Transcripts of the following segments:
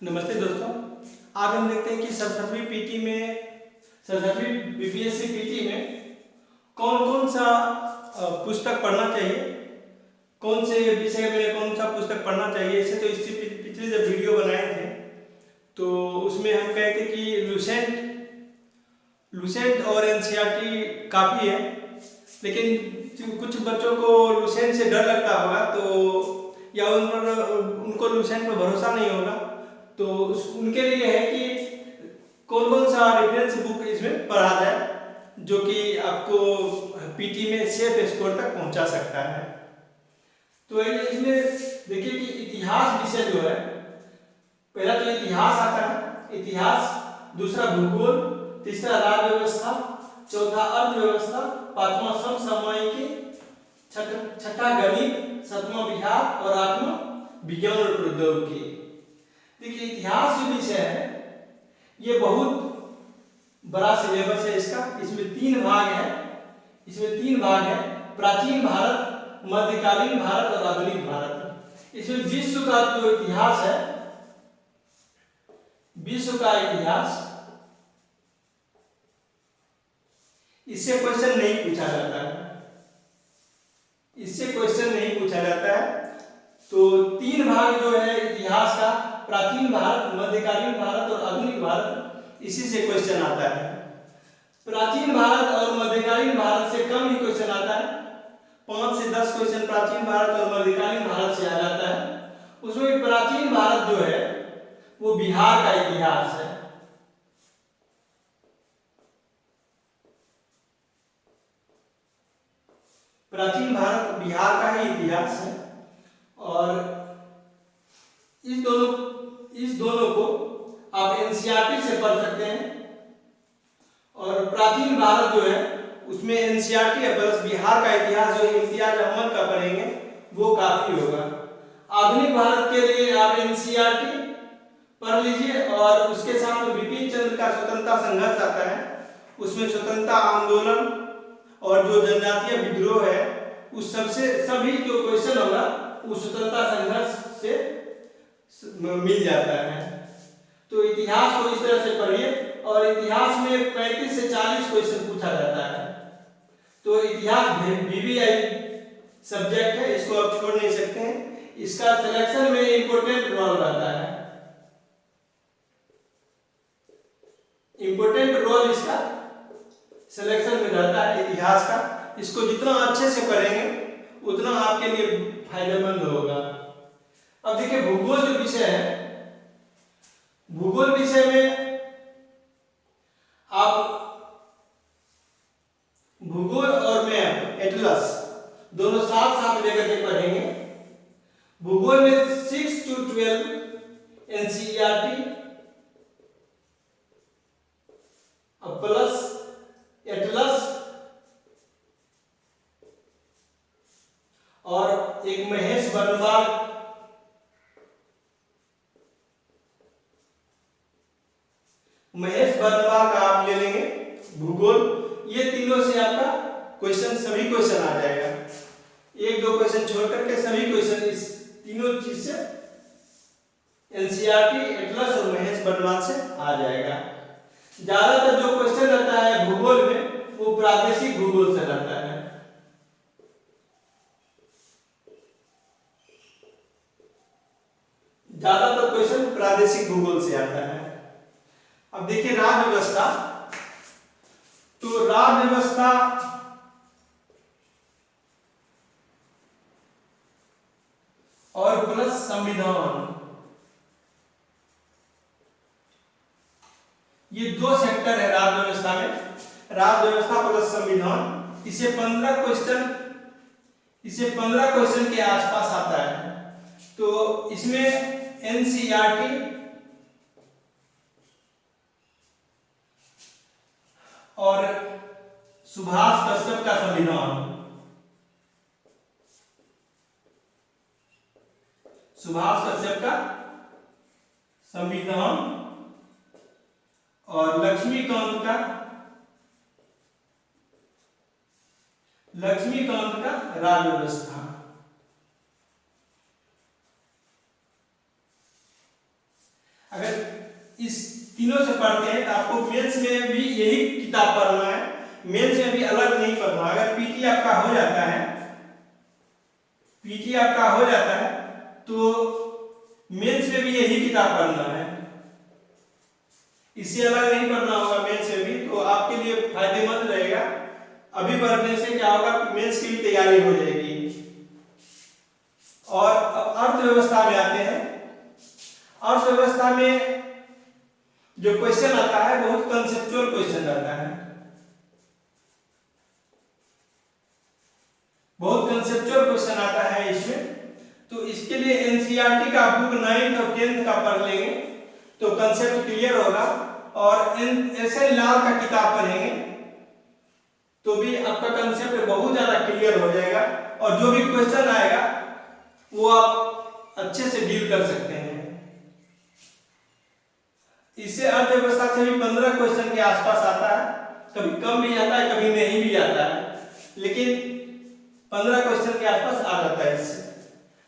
नमस्ते दोस्तों। आज हम देखते हैं कि सरसठवीं बीपीएससी पीटी में कौन कौन सा पुस्तक पढ़ना चाहिए, कौन से विषय में कौन सा पुस्तक पढ़ना चाहिए। इससे तो इससे पिछले जब वीडियो बनाए थे तो उसमें हम कहे थे कि लुसेंट और एनसीईआरटी काफ़ी है, लेकिन कुछ बच्चों को लुसेंट से डर लगता होगा तो या उनको लुसेंट पर भरोसा नहीं होगा, तो उनके लिए है कि कौन कौन सा रेफरेंस बुक इसमें पढ़ा जाए जो कि आपको पीटी में सेफ स्कोर तक पहुंचा सकता है। तो इसमें देखिए कि इतिहास विषय जो है, पहला तो इतिहास आता है, इतिहास, दूसरा भूगोल, तीसरा राज्य व्यवस्था, चौथा अर्थव्यवस्था, पांचवा समसामयिकी, छठा गणित, सातवां बिहार और आठवां विज्ञान और प्रौद्योगिकी। देखिए इतिहास जो विषय है ये बहुत बड़ा सिलेबस है इसका। इसमें तीन भाग है, प्राचीन भारत, मध्यकालीन भारत और आधुनिक भारत। इसमें विश्व का जो इतिहास है, विश्व का इतिहास, इससे क्वेश्चन नहीं पूछा जाता है, तो तीन भाग जो है इतिहास का, प्राचीन भारत, मध्यकालीन भारत और आधुनिक भारत, इसी से क्वेश्चन आता है। प्राचीन भारत और मध्यकालीन भारत से कम ही क्वेश्चन आता है, 5 से 10 क्वेश्चन प्राचीन भारत और मध्यकालीन भारत से आ जाता है। उसमें प्राचीन भारत जो है वो बिहार का इतिहास है। प्राचीन भारत बिहार का ही इतिहास है और इस दोनों को आप एनसीईआरटी से पढ़ सकते हैं। और प्राचीन भारत जो है उसमें एनसीईआरटी प्लस बिहार का इतिहास जो इम्तियाज अहमद का पढ़ेंगे वो काफी होगा। आधुनिक भारत के लिए आप एनसीईआरटी पढ़ लीजिए और उसके साथ बिपिन चंद्र का स्वतंत्रता संघर्ष आता है, उसमें स्वतंत्रता आंदोलन और जो जनजातीय विद्रोह है उस सभी जो क्वेश्चन होगा उस स्वतंत्रता संघर्ष से मिल जाता है। तो इतिहास को इस तरह से पढ़िए और इतिहास में 35 से 40 क्वेश्चन पूछा जाता है। तो इतिहास बीबीआई सब्जेक्ट है, इसको आप छोड़ नहीं सकते हैं। इसका सिलेक्शन में इंपॉर्टेंट रोल रहता है, इंपॉर्टेंट रोल इसका सिलेक्शन में रहता है इतिहास का। इसको जितना अच्छे से पढ़ेंगे उतना आपके लिए फायदेमंद होगा। अब देखिए भूगोल जो विषय है, भूगोल विषय में आप भूगोल और मैप, एटलस दोनों साथ साथ लेकर के पढ़ेंगे। भूगोल में 6 to 12 एनसीईआरटी प्लस एटलस और एक महेश बनवाल का आप ले लेंगे भूगोल। ये तीनों से आपका सभी क्वेश्चन आ जाएगा। 1-2 क्वेश्चन छोड़ करके सभी क्वेश्चन इस तीनों चीज से एनसीईआरटी, एटलस और महेश बनवाल से आ जाएगा। ज्यादातर जो क्वेश्चन रहता है भूगोल में वो प्रादेशिक भूगोल से रहता है। ज्यादातर क्वेश्चन प्रादेशिक भूगोल से आता है। अब देखिए राज्य व्यवस्था, तो राज्य व्यवस्था और प्लस संविधान, ये 2 सेक्टर है राज्य व्यवस्था में। राज्य व्यवस्था प्लस संविधान, इसे 15 क्वेश्चन के आसपास आता है। तो इसमें एनसीईआरटी और सुभाष कश्यप का संविधान, और लक्ष्मीकांत का राज्य व्यवस्था। इस तीनों से पढ़ते हैं तो आपको मेंस में भी यही किताब पढ़ना है, मेंस में भी अलग नहीं पढ़ना। अगर पीटी आपका हो जाता है, पीटी आपका हो जाता है तो मेंस में भी यही किताब पढ़ना है, इससे अलग नहीं पढ़ना होगा मेंस में भी, तो आपके लिए फायदेमंद रहेगा। अभी पढ़ने से क्या होगा, मेंस की भी तैयारी हो जाएगी। और अर्थव्यवस्था में आते हैं। अर्थव्यवस्था में जो क्वेश्चन आता है बहुत कंसेप्चुअल क्वेश्चन आता है, बहुत कंसेप्चुअल क्वेश्चन आता है इसमें। तो इसके लिए एनसीईआरटी का बुक 9th और 10th का पढ़ लेंगे तो कंसेप्ट क्लियर होगा। और एसएन लाल का किताब पढ़ेंगे तो भी आपका कंसेप्ट बहुत ज्यादा क्लियर हो जाएगा, और जो भी क्वेश्चन आएगा वो आप अच्छे से डील कर सकते हैं। इससे अर्थव्यवस्था से भी 15 क्वेश्चन के आसपास आता है, कभी कम भी आता है कभी नहीं भी आता है, लेकिन 15 क्वेश्चन के आसपास आ जाता है इससे।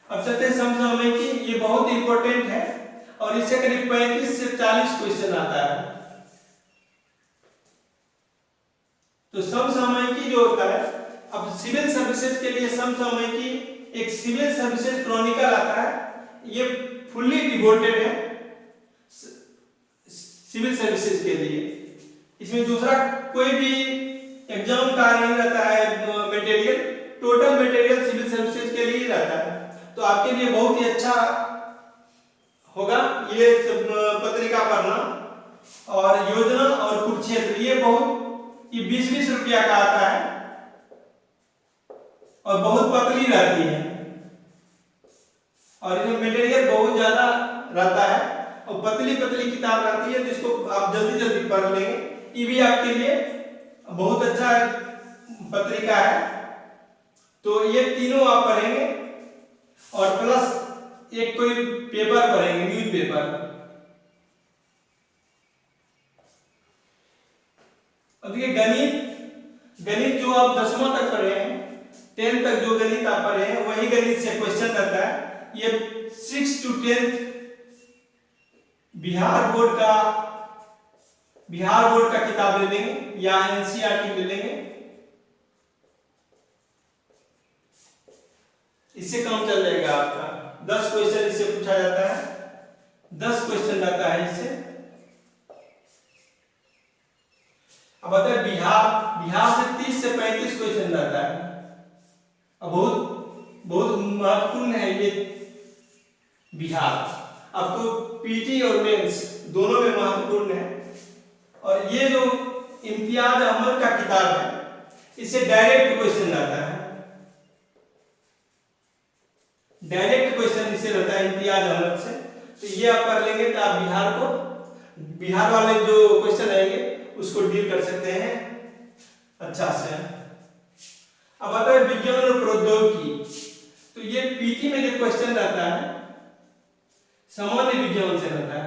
अब चलते हैं समसामयिकी, ये बहुत इंपॉर्टेंट है और इससे करीब 35 से 40 क्वेश्चन आता है। तो समसामयिकी जो होता है, अब सिविल सर्विसेज के लिए समसामयिकी एक सिविल सर्विसेज क्रॉनिकल आता है, ये फुल्ली डिवोटेड है सिविल सर्विसेज के लिए। इसमें दूसरा कोई भी एग्जाम का नहीं रहता है material, total material civil services के लिए ही रहता है। तो आपके लिए बहुत ही अच्छा होगा ये पत्रिका पढ़ना। और योजना और कुरुक्षेत्र ये 20-20 रुपया का आता है और बहुत पतली रहती है, और इसमें मटेरियल बहुत ज्यादा रहता है और पतली पतली किताब रहती है जिसको आप जल्दी जल्दी पढ़ लेंगे। ये भी आपके लिए बहुत अच्छा पत्रिका है। तो ये तीनों आप पढ़ेंगे और प्लस एक कोई पेपर पढ़ेंगे, न्यूज पेपर। अब ये गणित जो आप 10वां तक पढ़े हैं, 10th तक जो गणित आप पढ़े हैं वही गणित से क्वेश्चन रहता है। ये 6 to 10th बिहार बोर्ड का किताब ले लेंगे या एनसीईआरटी ले लेंगे, इससे काम चल जाएगा आपका। 10 क्वेश्चन इससे पूछा जाता है, 10 क्वेश्चन रहता है इससे। अब बताए बिहार से 30 से 35 क्वेश्चन रहता है। अब बहुत महत्वपूर्ण है ये बिहार, आपको पीटी और मेंस दोनों में महत्वपूर्ण है। और ये जो इम्तियाज अहमद का किताब है इससे डायरेक्ट क्वेश्चन आता है, डायरेक्ट क्वेश्चन इससे रहता है इम्तियाज अहमद से। तो ये आप पढ़ लेंगे तो आप बिहार वाले जो क्वेश्चन आएंगे उसको डील कर सकते हैं अच्छा से। अब आता है विज्ञान और प्रौद्योगिकी, तो ये पीटी में जो क्वेश्चन रहता है सामान्य विज्ञान से रहता है।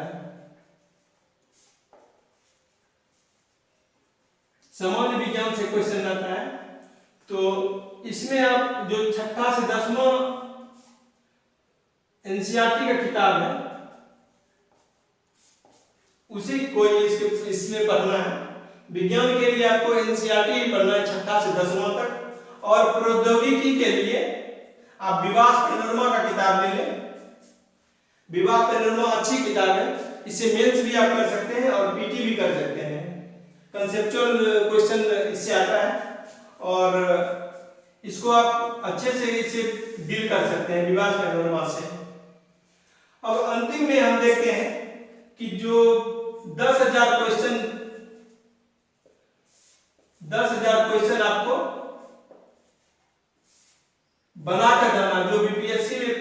सामान्य विज्ञान से क्वेश्चन रहता है, तो इसमें आप जो 6ठा से 10वां एनसीईआरटी का किताब है उसी को इसमें पढ़ना है। विज्ञान के लिए आपको एनसीईआरटी ही पढ़ना है 6ठा से 10वां तक। और प्रौद्योगिकी के लिए आप विवास पैनोरमा का किताब ले लें। विवास पैनोरमा अच्छी किताब है, इससे मेंस भी आप कर सकते हैं और पीटी भी कर सकते हैं। कंसेप्चुअल क्वेश्चन इससे आता है और इसको आप अच्छे से इसे डील कर सकते हैं विवास पैनोरमा से। अब अंतिम में हम देखते हैं कि जो 10,000 क्वेश्चन आपको बनाकर जाना, जो बीपीएससी में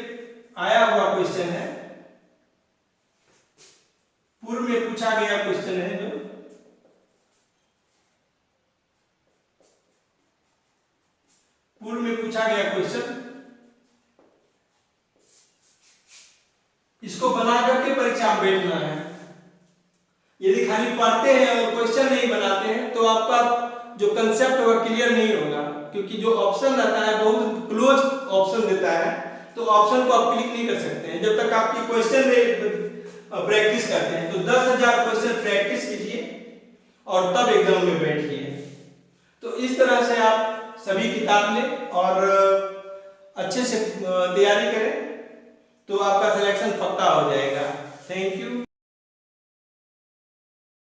आया हुआ क्वेश्चन है, पूर्व में पूछा गया क्वेश्चन है, जो पूर्व में पूछा गया क्वेश्चन, इसको बना करके परीक्षा में बैठना है। यदि खाली पढ़ते हैं और क्वेश्चन नहीं बनाते हैं तो आपका जो कंसेप्ट होगा क्लियर नहीं होगा, क्योंकि जो ऑप्शन रहता है बहुत क्लोज ऑप्शन देता है, तो ऑप्शन को आप क्लिक नहीं कर सकते हैं। जब तक आपकी क्वेश्चन प्रैक्टिस करते हैं। तो 10,000 क्वेश्चन प्रैक्टिस कीजिए और तब एग्जाम में बैठिए। तो इस तरह से आप सभी किताब लें और अच्छे से तैयारी करें तो आपका सिलेक्शन पक्का हो जाएगा। Thank you.